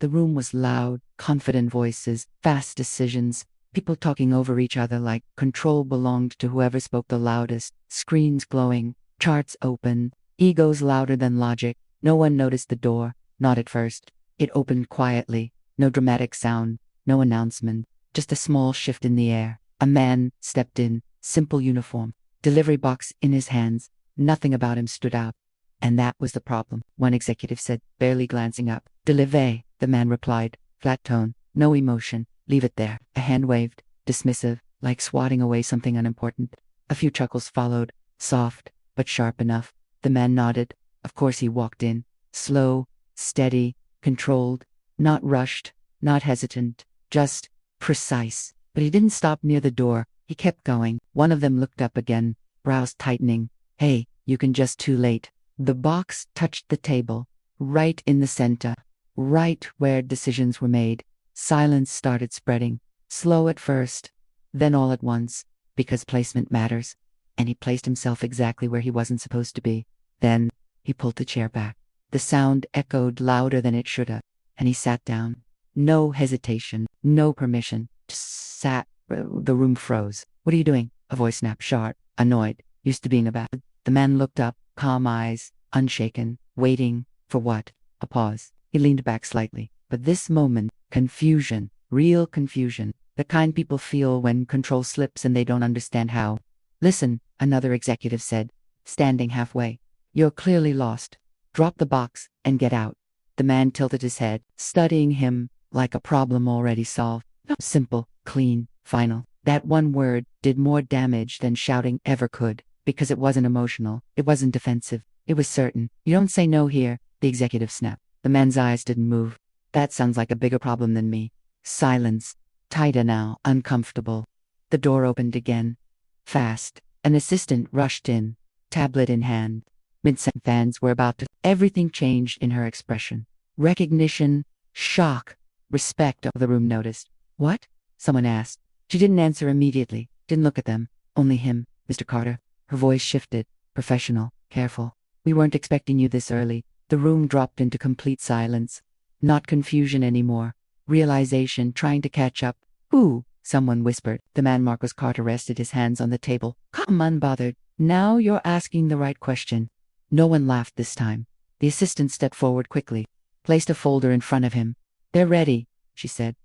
The room was loud, confident voices, fast decisions, people talking over each other like control belonged to whoever spoke the loudest, screens glowing, charts open, egos louder than logic. No one noticed the door, not at first. It opened quietly, no dramatic sound, no announcement, just a small shift in the air. A man stepped in, simple uniform, delivery box in his hands. Nothing about him stood out. And that was the problem, one executive said, barely glancing up. Delivery, the man replied, flat tone, no emotion, leave it there. A hand waved, dismissive, like swatting away something unimportant. A few chuckles followed, soft, but sharp enough. The man nodded. Of course he walked in, slow, steady, controlled, not rushed, not hesitant, just precise. But he didn't stop near the door. He kept going. One of them looked up again, brows tightening. Hey, you can just too late. The box touched the table, right in the center, right where decisions were made. Silence started spreading, slow at first, then all at once, because placement matters. And he placed himself exactly where he wasn't supposed to be. Then he pulled the chair back. The sound echoed louder than it should have, and he sat down. No hesitation, no permission, just sat. The room froze. What are you doing? A voice snapped, sharp, annoyed, used to being about. The man looked up, calm eyes, unshaken, waiting for what? A pause. He leaned back slightly. But this moment, confusion, real confusion, the kind people feel when control slips and they don't understand how. Listen, another executive said, standing halfway. You're clearly lost. Drop the box and get out. The man tilted his head, studying him like a problem already solved. Simple, clean, final. That one word did more damage than shouting ever could, because it wasn't emotional, it wasn't defensive, it was certain. You don't say no here, the executive snapped. The man's eyes didn't move. That sounds like a bigger problem than me. Silence. Tighter now, uncomfortable. The door opened again. Fast. An assistant rushed in, tablet in hand. Mid-sentence fans were about to. Everything changed in her expression. Recognition, shock, respect. The room noticed. What? Someone asked. She didn't answer immediately, didn't look at them. Only him, Mr. Carter. Her voice shifted, professional, careful. We weren't expecting you this early. The room dropped into complete silence. Not confusion anymore. Realization, trying to catch up. Who? Someone whispered. The man Marcus Carter rested his hands on the table. Come unbothered. Now you're asking the right question. No one laughed this time. The assistant stepped forward quickly, placed a folder in front of him. They're ready, she said.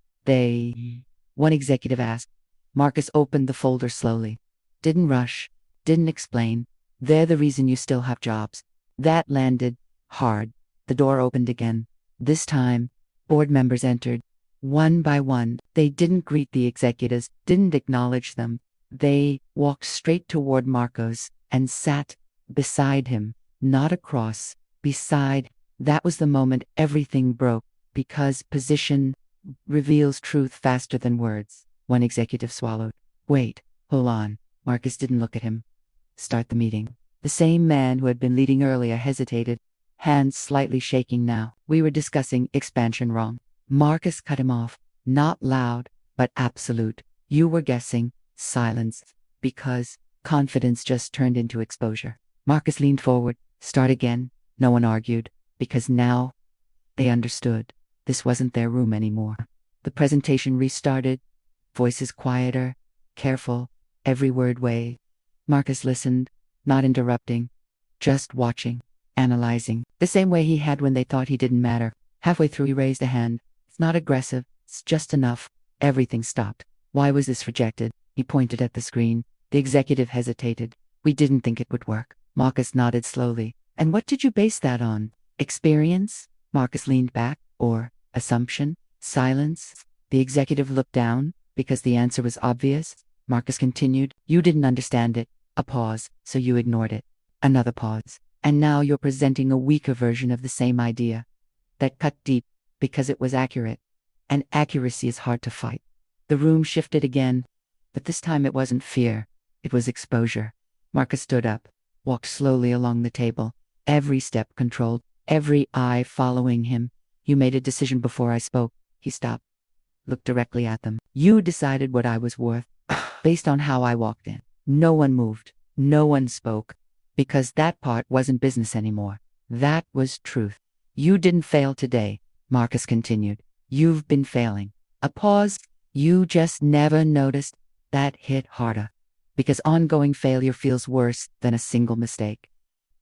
One executive asked. Marcus opened the folder slowly. Didn't rush, didn't explain. They're the reason you still have jobs. That landed hard. The door opened again. This time, board members entered. One by one, they didn't greet the executives, didn't acknowledge them. They walked straight toward Marcos and sat beside him, not across, beside. That was the moment everything broke, because position reveals truth faster than words. One executive swallowed. Wait, hold on. Marcus didn't look at him. Start the meeting. The same man who had been leading earlier hesitated, hands slightly shaking now. We were discussing expansion wrong. Marcus cut him off. Not loud, but absolute. You were guessing. Silence. Because confidence just turned into exposure. Marcus leaned forward. Start again. No one argued. Because now they understood. This wasn't their room anymore. The presentation restarted. Voices quieter, careful, every word weighed. Marcus listened, not interrupting, just watching, analyzing, the same way he had when they thought he didn't matter. Halfway through he raised a hand. It's not aggressive, it's just enough. Everything stopped. Why was this rejected? He pointed at the screen. The executive hesitated. We didn't think it would work. Marcus nodded slowly. And what did you base that on? Experience? Marcus leaned back. Or assumption? Silence? The executive looked down, because the answer was obvious. Marcus continued. You didn't understand it. A pause, so you ignored it. Another pause. And now you're presenting a weaker version of the same idea. That cut deep, because it was accurate. And accuracy is hard to fight. The room shifted again, but this time it wasn't fear. It was exposure. Marcus stood up, walked slowly along the table, every step controlled, every eye following him. You made a decision before I spoke. He stopped, looked directly at them. You decided what I was worth, based on how I walked in. No one moved. No one spoke. Because that part wasn't business anymore. That was truth. You didn't fail today, Marcus continued. You've been failing. A pause. You just never noticed. That hit harder. Because ongoing failure feels worse than a single mistake.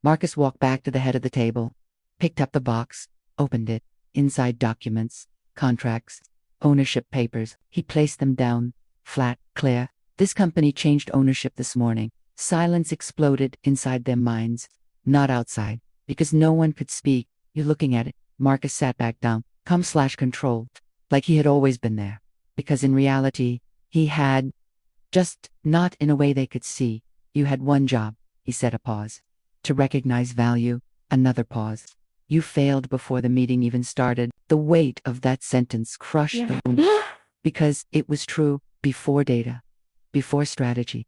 Marcus walked back to the head of the table, picked up the box, opened it. Inside documents, contracts, ownership papers. He placed them down, flat, clear. This company changed ownership this morning. Silence exploded inside their minds, not outside, because no one could speak. You're looking at it. Marcus sat back down, calm/controlled, like he had always been there. Because in reality, he had, just not in a way they could see. You had one job, he said. A pause. To recognize value. Another pause. You failed before the meeting even started. The weight of that sentence crushed the room. Because it was true. Before data, before strategy,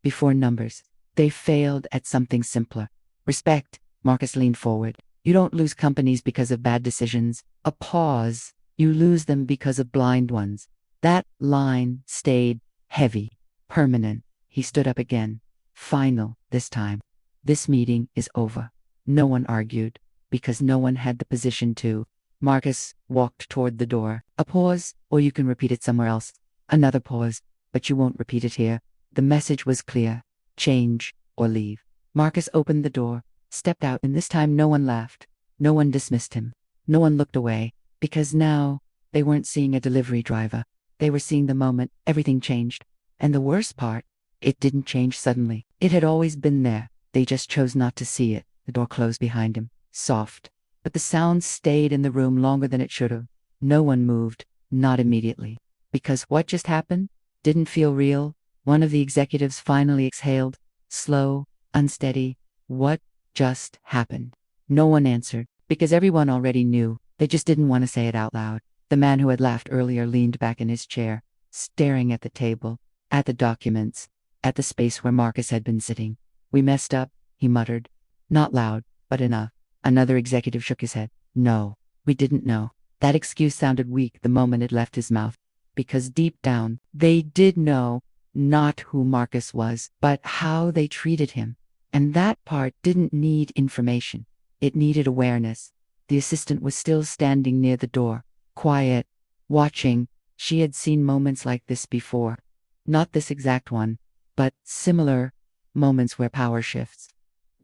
before numbers, they failed at something simpler. Respect. Marcus leaned forward. You don't lose companies because of bad decisions. A pause. You lose them because of blind ones. That line stayed heavy, permanent. He stood up again. Final, this time. This meeting is over. No one argued, because no one had the position to. Marcus walked toward the door. A pause, or you can repeat it somewhere else. Another pause, but you won't repeat it here. The message was clear. Change or leave. Marcus opened the door, stepped out, and this time no one laughed. No one dismissed him. No one looked away, because now they weren't seeing a delivery driver. They were seeing the moment. Everything changed. And the worst part, it didn't change suddenly. It had always been there. They just chose not to see it. The door closed behind him, soft. But the sound stayed in the room longer than it should have. No one moved, not immediately. Because what just happened didn't feel real. One of the executives finally exhaled, slow, unsteady. What just happened? No one answered, because everyone already knew. They just didn't want to say it out loud. The man who had laughed earlier leaned back in his chair, staring at the table, at the documents, at the space where Marcus had been sitting. We messed up, he muttered. Not loud, but enough. Another executive shook his head. No, we didn't know. That excuse sounded weak the moment it left his mouth. Because deep down, they did know not who Marcus was, but how they treated him. And that part didn't need information. It needed awareness. The assistant was still standing near the door, quiet, watching. She had seen moments like this before. Not this exact one, but similar moments where power shifts.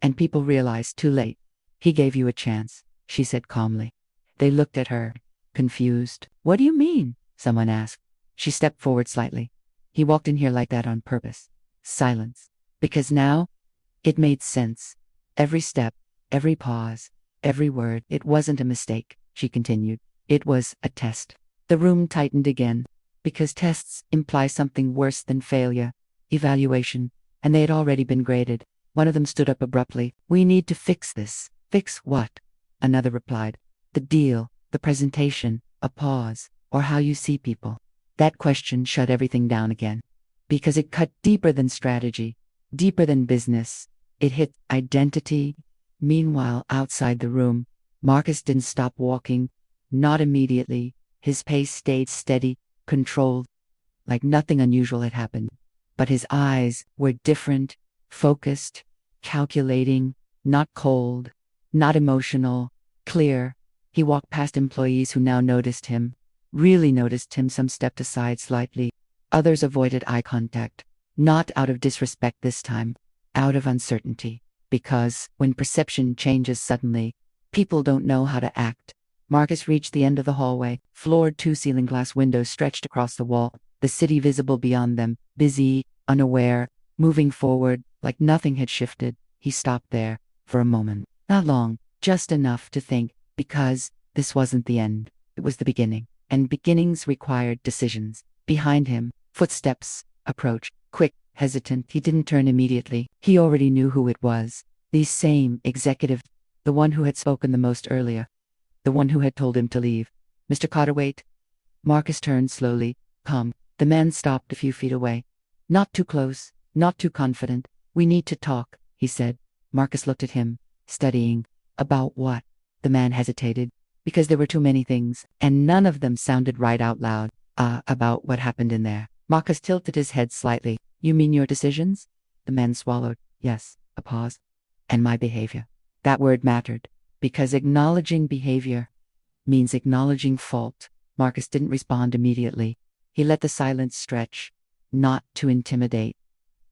And people realized too late. He gave you a chance, she said calmly. They looked at her, confused. What do you mean? Someone asked. She stepped forward slightly. He walked in here like that on purpose. Silence. Because now, it made sense. Every step, every pause, every word. It wasn't a mistake, she continued. It was a test. The room tightened again. Because tests imply something worse than failure. Evaluation. And they had already been graded. One of them stood up abruptly. We need to fix this. Fix what? Another replied. The deal, the presentation, a pause, or how you see people. That question shut everything down again. Because it cut deeper than strategy, deeper than business. It hit identity. Meanwhile, outside the room, Marcus didn't stop walking. Not immediately. His pace stayed steady, controlled, like nothing unusual had happened. But his eyes were different, focused, calculating, not cold, not emotional, clear. He walked past employees who now noticed him, really noticed him. Some stepped aside slightly. Others avoided eye contact, not out of disrespect this time, out of uncertainty. Because when perception changes suddenly, people don't know how to act. Marcus reached the end of the hallway. Floored, 2 ceiling glass windows stretched across the wall, the city visible beyond them, busy, unaware, moving forward, like nothing had shifted. He stopped there, for a moment. Not long, just enough to think, because this wasn't the end. It was the beginning. And beginnings required decisions. Behind him, footsteps approached, quick, hesitant. He didn't turn immediately. He already knew who it was. The same executive, the one who had spoken the most earlier, the one who had told him to leave. Mr. Cotter, wait. Marcus turned slowly, calm. The man stopped a few feet away. Not too close, not too confident. We need to talk, he said. Marcus looked at him, studying. About what? The man hesitated. Because there were too many things, and none of them sounded right out loud. About what happened in there. Marcus tilted his head slightly. You mean your decisions? The man swallowed. Yes. A pause. And my behavior. That word mattered. Because acknowledging behavior means acknowledging fault. Marcus didn't respond immediately. He let the silence stretch, not to intimidate,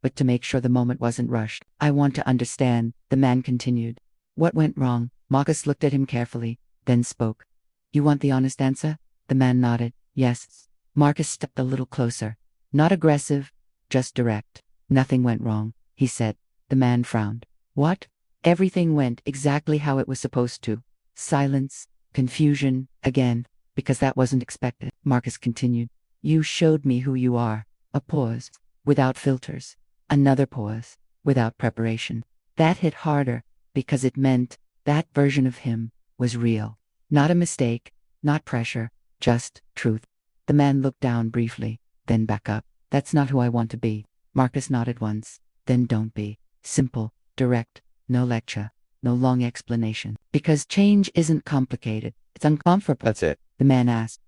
but to make sure the moment wasn't rushed. I want to understand, the man continued. What went wrong? Marcus looked at him carefully, then spoke. You want the honest answer? The man nodded. Yes. Marcus stepped a little closer. Not aggressive, just direct. Nothing went wrong, he said. The man frowned. What? Everything went exactly how it was supposed to. Silence, confusion, again, because that wasn't expected. Marcus continued. You showed me who you are. A pause, without filters. Another pause, without preparation. That hit harder, because it meant that version of him was real. Not a mistake, not pressure, just truth. The man looked down briefly, then back up. That's not who I want to be. Marcus nodded once. Then don't be. Simple, direct, no lecture, no long explanation. Because change isn't complicated. It's uncomfortable. That's it. The man asked.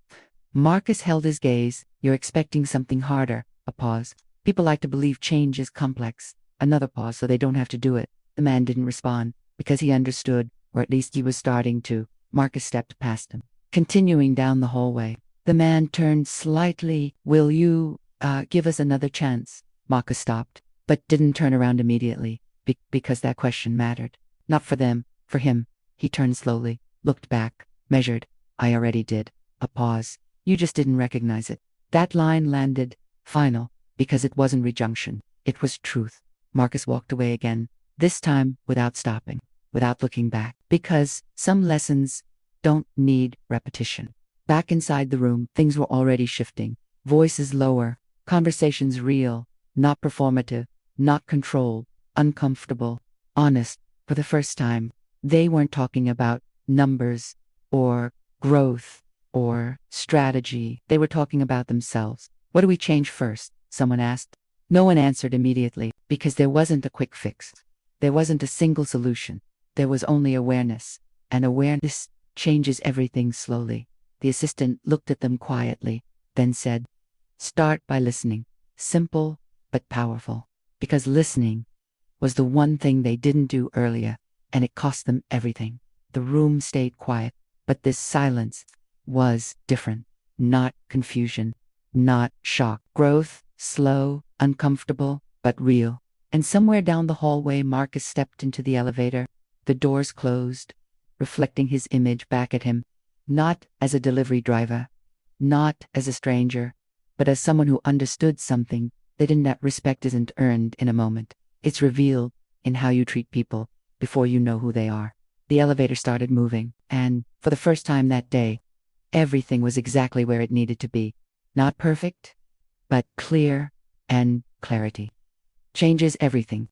Marcus held his gaze. You're expecting something harder. A pause. People like to believe change is complex. Another pause so they don't have to do it. The man didn't respond, because he understood, or at least he was starting to. Marcus stepped past him. Continuing down the hallway. The man turned slightly. Will you, give us another chance? Marcus stopped, but didn't turn around immediately, because that question mattered. Not for them, for him. He turned slowly, looked back, measured. I already did. A pause. You just didn't recognize it. That line landed, final, because it wasn't rejunction. It was truth. Marcus walked away again, this time without stopping, without looking back. Because some lessons don't need repetition. Back inside the room, things were already shifting. Voices lower, conversations real, not performative, not controlled, uncomfortable, honest. For the first time, they weren't talking about numbers or growth or strategy. They were talking about themselves. What do we change first? Someone asked. No one answered immediately, because there wasn't a quick fix. There wasn't a single solution. There was only awareness. And awareness changes everything slowly. The assistant looked at them quietly, then said, Start by listening. Simple, but powerful. Because listening was the one thing they didn't do earlier, and it cost them everything. The room stayed quiet, but this silence was different. Not confusion, not shock. Growth, slow, uncomfortable, but real. And somewhere down the hallway, Marcus stepped into the elevator. The doors closed, reflecting his image back at him. Not as a delivery driver, not as a stranger, but as someone who understood something that in that respect isn't earned in a moment. It's revealed in how you treat people before you know who they are. The elevator started moving, and for the first time that day, everything was exactly where it needed to be. Not perfect, but clear, and clarity changes everything.